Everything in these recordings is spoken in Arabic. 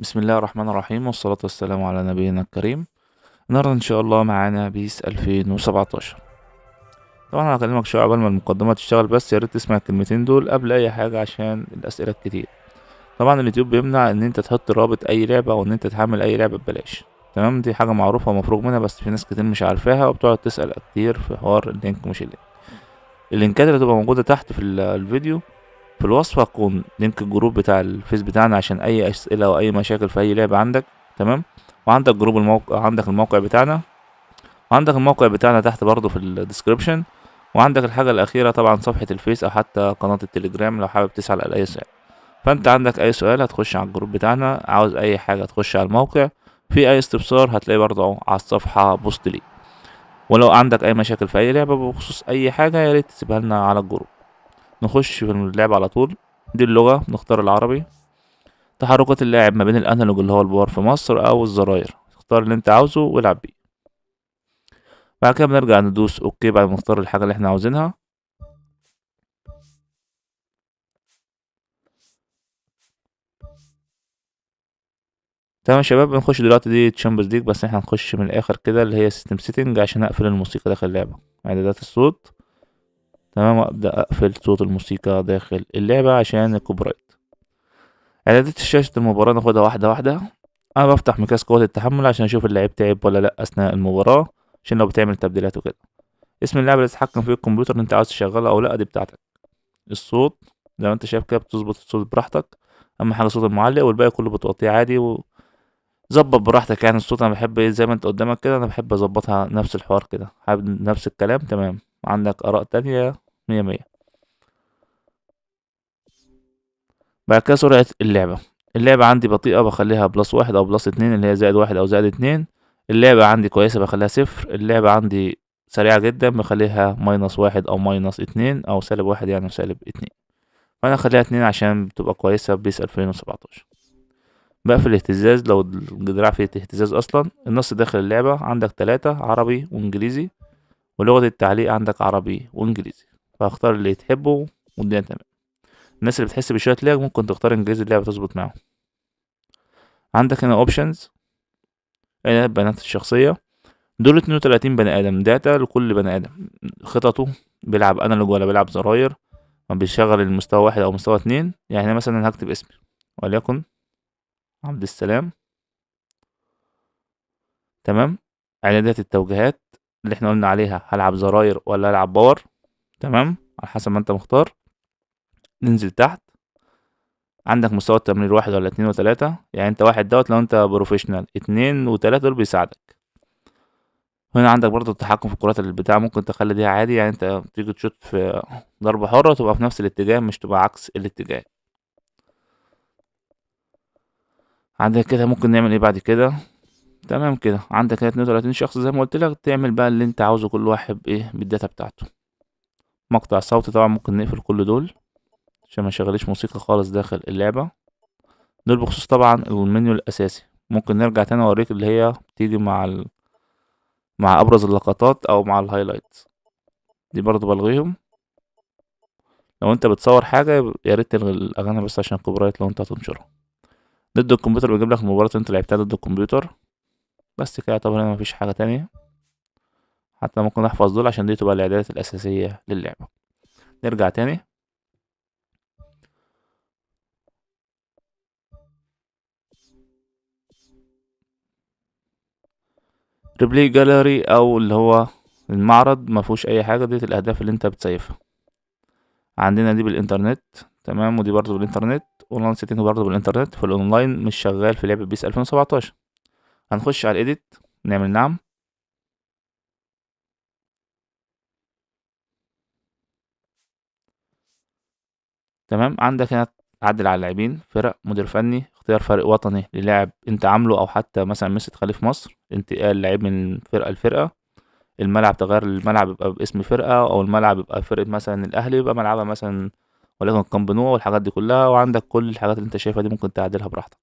بسم الله الرحمن الرحيم والصلاة والسلام على نبينا الكريم. النهاردة إن شاء الله معانا بيس 2017. طبعا أنا هكلمك شوية عقبال ما المقدمة تشتغل، بس يا ريت تسمع الكلمتين دول قبل أي حاجة عشان الأسئلة الكتير. طبعا اليوتيوب بيمنع إن أنت تحط رابط أي لعبة أو إن أنت تحمل أي لعبة ببلاش. تمام، دي حاجة معروفة ومفروغ منها، بس في ناس كتير مش عارفاها وبتقعد تسأل كتير في حوار اللينك مش اللينك. اللينكات اللي تبقى موجودة تحت في الفيديو في الوصف هتكون لينك الجروب بتاع الفيس بتاعنا عشان اي اسئله او اي مشاكل في اي لعبه عندك. تمام، وعندك جروب الموقع، عندك الموقع بتاعنا، وعندك الموقع بتاعنا تحت برضو في الديسكريبشن. وعندك الحاجه الاخيره طبعا صفحه الفيس او حتى قناه التليجرام لو حابب تسال على اي سؤال. فانت عندك اي سؤال هتخش على الجروب بتاعنا، عاوز اي حاجه تخش على الموقع، في اي استفسار هتلاقي برضو على الصفحه بوست لي. ولو عندك اي مشاكل في اي لعبه بخصوص اي حاجه يا ريت تسيبها لنا على الجروب. نخش في اللعبه على طول. دي اللغه، نختار العربي. تحركات اللاعب ما بين الانالوج اللي هو البار في مصر او الزراير، تختار اللي انت عاوزه والعب بيه. بعد كده بنرجع ندوس اوكي بعد ما نختار الحاجه اللي احنا عاوزينها. تمام يا شباب، بنخش دلوقتي دي تشامبرز ليج، بس احنا هنخش من الاخر كده اللي هي سيستم سيتنج عشان اقفل الموسيقى داخل اللعبه، اعدادات الصوت. تمام، وابدا اقفل صوت الموسيقى داخل اللعبه عشان الكوبي رايت. اعدادات شاشه المباراه ناخدها واحده واحده. انا بفتح مقياس قوه التحمل عشان اشوف اللعيب تعب ولا لا اثناء المباراه، عشان لو بتعمل تبديلات وكده. اسم اللعبه اللي تتحكم فيه الكمبيوتر اللي انت عاوز تشغلها او لا دي بتاعتك. الصوت زي ما انت شايف كده بتظبط الصوت براحتك، اهم حاجه صوت المعلق، والباقي كله بتوطيه عادي وظبط براحتك. يعني الصوت انا بحب ايه زي ما انت قدامك كده، انا بحب اظبطها نفس الحوار كده، حابب نفس الكلام. تمام، عندك اراء تانية؟ مية مية. بعد كده سرعة اللعبة عندي بطيئة بخليها بلس واحد او بلس اتنين اللي هي زائد واحد او زائد اتنين. اللعبة عندي كويسة بخليها صفر. اللعبة عندي سريعة جدا بخليها ماينس واحد او ماينس اتنين او سالب واحد يعني وسالب اتنين. فانا اخليها اتنين عشان بتبقى كويسة ببيس 2017. بقفل الاهتزاز لو الدراع فيه اهتزاز اصلا. النص داخل اللعبة عندك تلاتة، عربي وانجليزي، ولغة التعليق عندك عربي وانجليزي، فاختار اللي تحبه والدنيا تمام. الناس اللي بتحس بشوية لاج ممكن تختار انجليزي، اللعبة تظبط معاهم. عندك هنا اوبشنز، بيانات الشخصية. دول 32 بني ادم، داتا لكل بني ادم، خططه، بيلعب انالوج ولا بيلعب زراير، ما بيشغل المستوى واحد او مستوى اتنين. يعني هنا مثلا أنا هكتب اسمي وليكن عبد السلام. تمام، اعدادات التوجيهات اللي احنا قلنا عليها، هلعب زراير ولا هلعب باور. تمام، على حسب ما انت مختار. ننزل تحت، عندك مستوى التمرير واحد ولا اتنين وتلاتة. يعني انت واحد دوت لو انت بروفيشنال، اتنين وتلاتة دول بيساعدك. هنا عندك برضو التحكم في الكرات البتاع، ممكن تخلي دي عادي، يعني انت تيجي تشوت في ضربة حرة تبقى في نفس الاتجاه مش تبقى عكس الاتجاه. عندك كده ممكن نعمل ايه بعد كده. تمام كده عندك كده 32 شخص زي ما قلت لك، تعمل بقى اللي انت عاوزه كل واحد بايه بالداتا بتاعته. مقطع صوتي طبعا ممكن نقفل كل دول عشان ما يشغليش موسيقى خالص داخل اللعبة. دول بخصوص طبعا المنيو الاساسي. ممكن نرجع تاني اوريك اللي هي بتيجي مع ابرز اللقطات او مع الهايلايتس، دي برضو بلغيهم. لو انت بتصور حاجة يا ريت تلغي الاغاني بس عشان الكوبي رايت لو انت هتنشرها. ضد الكمبيوتر بيجيب لك المباراة اللي انت لعبتها ضد الكمبيوتر. بس كده طبعا هنا مفيش حاجة تانية. حتى ممكن احفظ دول عشان دي تبقى الاعدادات الاساسية للعبة. نرجع تاني. ريبلي جاليري او اللي هو المعرض مفهوش اي حاجة، دي الاهداف اللي انت بتسيفها. عندنا دي بالانترنت. تمام، ودي برضو بالانترنت، اونلاين سيتنج برضو بالانترنت. في الاونلاين مش شغال في لعبة بيس 2017. هنخش على الايديت، نعمل نعم. تمام، عندك هنا تعدل على اللاعبين، فرق، مدير فني، اختيار فريق وطني للاعب انت عامله او حتى مثلا ميسي تخليه في مصر، انتقال لعيب من فرقة لفرقة. الملعب تغير الملعب يبقى باسم فرقة، او الملعب يبقى فرقة مثلا الاهلي يبقى ملعبها مثلا ولكن كامب نو والحاجات دي كلها. وعندك كل الحاجات اللي انت شايفها دي ممكن تعدلها براحتك.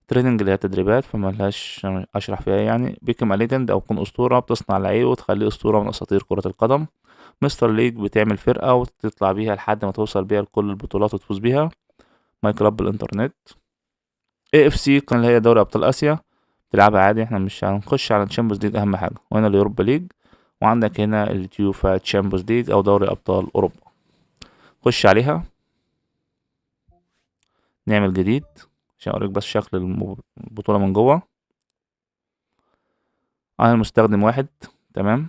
تريننج اللي هي تدريبات فملهاش اشرح فيها يعني. بيكم ليجند او كون اسطورة، بتصنع لعيب وتخليه اسطورة من اساطير كرة القدم. مستر ليج بتعمل فرقة وتطلع بيها لحد ما توصل بيها لكل البطولات وتفوز بيها. ماي كلاب بالانترنت. AFC كان اللي هي دوري ابطال اسيا، تلعبها عادي، احنا مش هنخش على الشامبيونز ليج اهم حاجه، وهنا اليوروبا ليج، وعندك هنا اليوفا تشامبيونز ليج او دوري ابطال اوروبا. خش عليها، نعمل جديد عشان اوريك بس شكل البطوله من جوه. انا المستخدم واحد، تمام.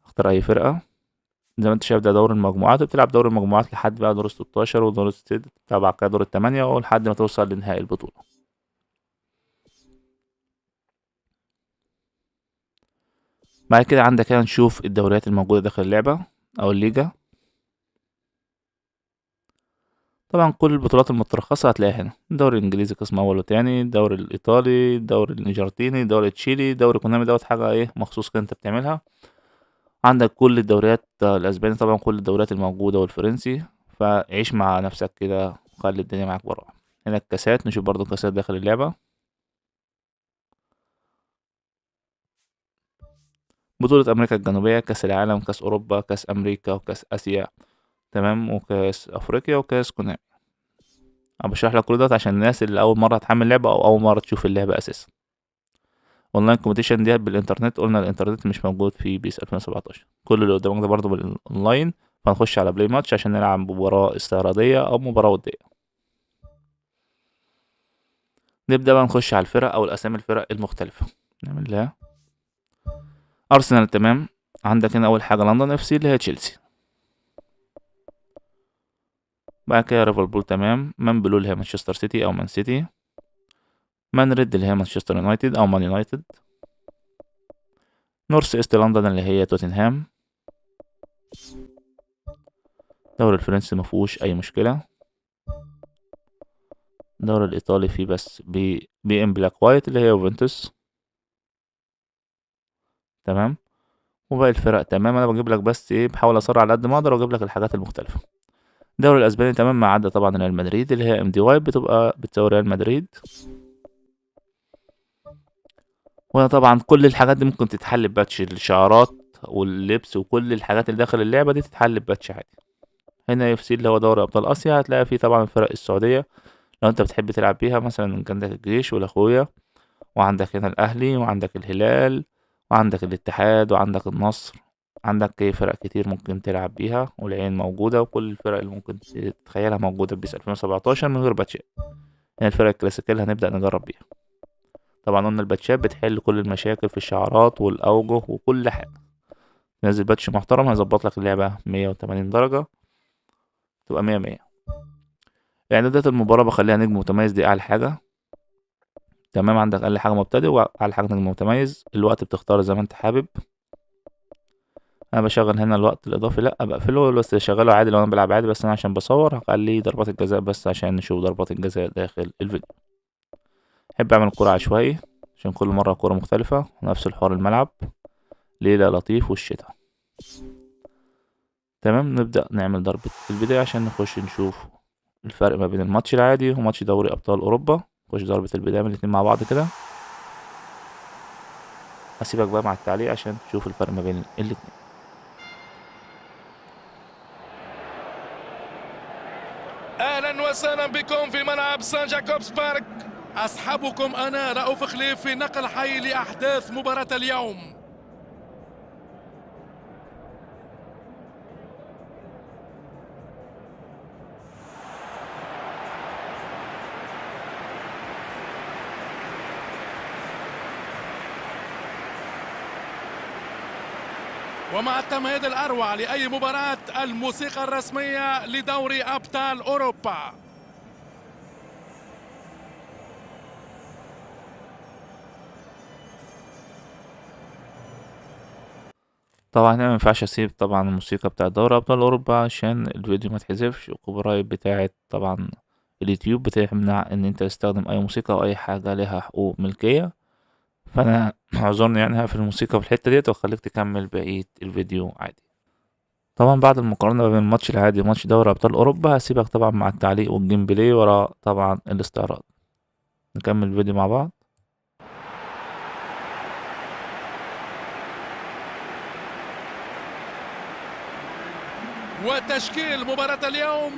اختار اي فرقه. زي ما انت شايف ده دور المجموعات، بتلعب دور المجموعات لحد بقى دور ال16 ودور ال6، تبع كده دور ال8 ولحد ما توصل لنهائي البطوله. بعد كده عندك هنا نشوف الدوريات الموجوده داخل اللعبه او الليجا. طبعا كل البطولات المترخصة هتلاقيها هنا، الدوري الإنجليزي قسم أول وتاني، الدوري الإيطالي، الدوري الأرجنتيني، الدوري التشيلي، دوري كونامي دوت حاجة إيه مخصوص كده أنت بتعملها. عندك كل الدوريات الأسباني، طبعا كل الدوريات الموجودة والفرنسي، فعيش مع نفسك كده وخلي الدنيا معاك براحة. هنا الكاسات، نشوف برضو الكاسات داخل اللعبة. بطولة أمريكا الجنوبية، كأس العالم، كأس أوروبا، كأس أمريكا، وكأس آسيا، تمام، وكأس أفريقيا، وكأس كونامي. أنا بشرح لك كل ده عشان الناس اللي أول مرة تحمل لعبة أو أول مرة تشوف اللعبة أساسا. اونلاين كومبيتيشن ديت بالانترنت، قلنا الانترنت مش موجود في بيس 2017. كل اللي قدامك ده برضه بالاونلاين، فهنخش على بلاي ماتش عشان نلعب مباراة استعراضية او مباراة ودية. نبدأ بقى نخش على الفرق او الاسامي الفرق المختلفة. نعمل لها ارسنال، تمام. عندك هنا اول حاجة لندن FC اللي هي تشيلسي. بعد كده ليفربول، تمام. مان بلو اللي هي مانشستر سيتي او مان سيتي. مان ريد اللي هي مانشستر يونايتد او مان يونايتد. نورث ايست لندن اللي هي توتنهام. الدوري الفرنسي مفهوش اي مشكلة. الدوري الإيطالي فيه بس بي إم بلاك وايت اللي هي يوفنتوس، تمام. وباقي الفرق تمام، أنا بجيب لك بس إيه، بحاول أسرع على قد ما أقدر وأجيب لك الحاجات المختلفة. الدوري الأسباني تمام، ما عدا طبعا ريال مدريد اللي هي ام دي واي بتبقى بتساوي ريال مدريد. وهنا طبعا كل الحاجات دي ممكن تتحل بباتش، الشعارات واللبس وكل الحاجات اللي داخل اللعبة دي تتحل بباتش عادي. هنا اف سي اللي هو دوري أبطال آسيا، هتلاقي فيه طبعا الفرق السعودية لو أنت بتحب تلعب بيها، مثلا عندك الجيش والأخوية، وعندك هنا الأهلي، وعندك الهلال، وعندك الاتحاد، وعندك النصر. عندك فرق كتير ممكن تلعب بيها، والعين موجودة، وكل الفرق اللي ممكن تتخيلها موجودة في بيس 2017 من غير باتشات. هنا الفرق الكلاسيكية اللي هنبدأ نجرب بيها. طبعا قلنا الباتشات بتحل كل المشاكل في الشعارات والأوجه وكل حاجة. نزل باتش محترم هيظبط لك اللعبة 180 درجة، تبقى 100 100. إعدادات المباراة بخليها نجم متميز، دي أعلى حاجة، تمام. عندك أقل حاجة مبتدئ وأعلى حاجة نجم متميز. الوقت بتختار زي ما أنت حابب. انا بشغل هنا الوقت الاضافي، لا بقفله بس شغله عادي لو انا بلعب عادي، بس انا عشان بصور هخليه ضربات الجزاء بس عشان نشوف ضربات الجزاء داخل الفيديو. احب اعمل كرة عشوائي عشان كل مرة كرة مختلفة ونفس الحوار الملعب. ليلة لطيف والشتاء، تمام. نبدأ نعمل ضربة البداية عشان نخش نشوف الفرق ما بين الماتش العادي وماتش دوري ابطال اوروبا. نخش ضربة البداية من الاتنين مع بعض كده. هسيبك بقى مع التعليق عشان تشوف الفرق ما بين الاتنين. اهلا وسهلا بكم في ملعب سان جاكوبس بارك. اصحبكم انا رؤوف خليف في نقل حي لاحداث مباراة اليوم. ومع التمهيد الاروع لاي مباراة، الموسيقى الرسمية لدوري ابطال اوروبا. طبعا هنا مينفعش اسيب طبعا الموسيقى بتاع دوري ابطال اوروبا عشان الفيديو ما يتحذفش، الكوبي رايت بتاعت طبعا اليوتيوب بتمنع ان انت تستخدم اي موسيقى او اي حاجة لها حقوق ملكية. فانا اعذرني يعني هقفل الموسيقى في الحتة ديت واخليك تكمل بقية الفيديو عادي. طبعا بعد المقارنة بين الماتش العادي وماتش دوري ابطال اوروبا هسيبك طبعا مع التعليق والجيم بلاي ورا طبعا الاستعراض. نكمل الفيديو مع بعض. وتشكيل مباراة اليوم: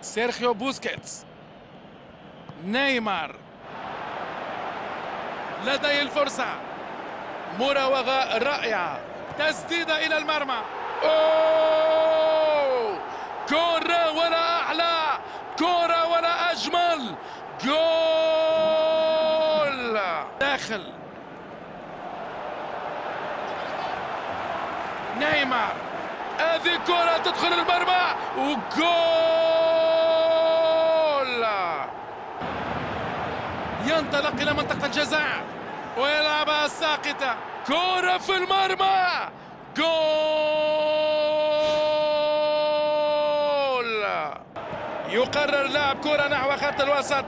سيرخيو بوسكيتس، نيمار لديه الفرصة، مراوغة رائعة، تسديدة إلى المرمى. أوه، كرة ولا أحلى، كرة ولا أجمل، جول داخل. نيمار، هذه كرة تدخل المرمى وجول. ينطلق إلى منطقة الجزاء ويلعبها الساقطة، كرة في المرمى، جول. يقرر لاعب كرة نحو خط الوسط،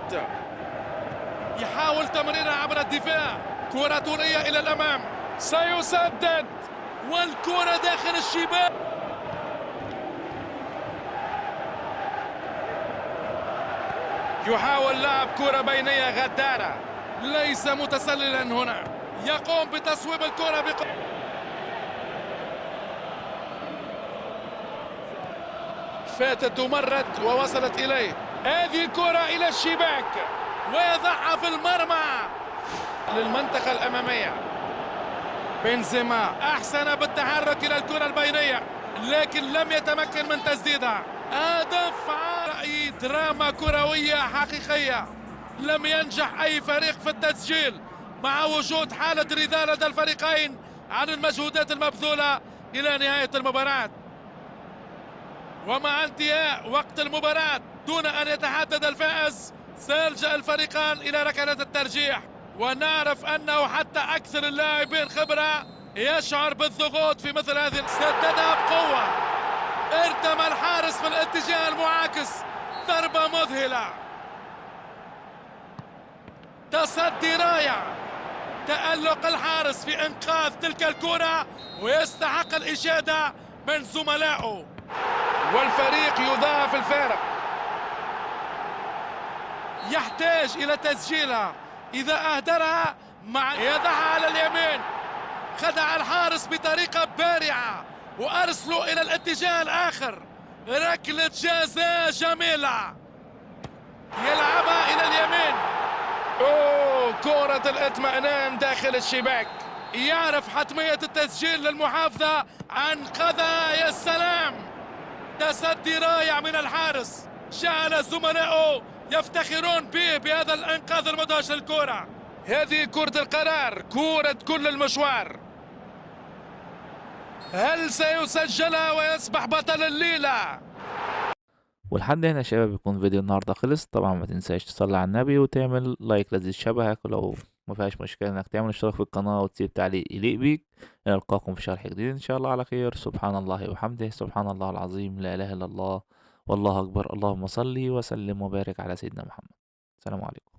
يحاول تمريرها عبر الدفاع، كرة طولية إلى الأمام، سيسدد والكرة داخل الشباك. يحاول لاعب كرة بينية غدارة، ليس متسللا هنا، يقوم بتصويب الكرة فاتت ومرت ووصلت إليه، هذه كرة إلى الشباك ويضعها في المرمى للمنطقة الأمامية. بنزيما أحسن بالتحرك إلى الكرة البينية لكن لم يتمكن من تسديدها. هدف رأي دراما كروية حقيقية، لم ينجح أي فريق في التسجيل مع وجود حالة رضا لدى الفريقين عن المجهودات المبذولة إلى نهاية المباراة. ومع انتهاء وقت المباراة دون أن يتحدد الفائز سيلجأ الفريقان إلى ركلات الترجيح، ونعرف أنه حتى أكثر اللاعبين خبرة يشعر بالضغوط في مثل هذه. سددها بقوة، ارتمى الحارس في الاتجاه المعاكس، ضربة مذهلة، تصدي رائع، تألق الحارس في إنقاذ تلك الكرة ويستحق الإشادة من زملائه، والفريق يضاعف الفارق. يحتاج إلى تسجيلها، إذا أهدرها يضعها على اليمين، خدع الحارس بطريقة بارعة وأرسله إلى الاتجاه الآخر، ركلة جزاء جميلة يلعبها إلى اليمين. أوه، كرة الاطمئنان داخل الشباك، يعرف حتمية التسجيل للمحافظة عن قضاء. يا سلام، تصدي رائع من الحارس جعل زملائه يفتخرون به بهذا الانقاذ المدهش للكرة. هذه كرة القرار، كرة كل المشوار، هل سيسجلها ويصبح بطل الليلة؟ ولحد هنا يا شباب يكون فيديو النهارده خلص. طبعا ما تنساش تصلي على النبي وتعمل لايك لذيذ شبهك، ولو ما فيهاش مشكلة انك تعمل اشتراك في القناة وتسيب تعليق يليق بيك. نلقاكم في شرح جديد ان شاء الله على خير. سبحان الله وبحمده، سبحان الله العظيم، لا اله الا الله، والله اكبر. اللهم صل وسلم وبارك على سيدنا محمد. السلام عليكم.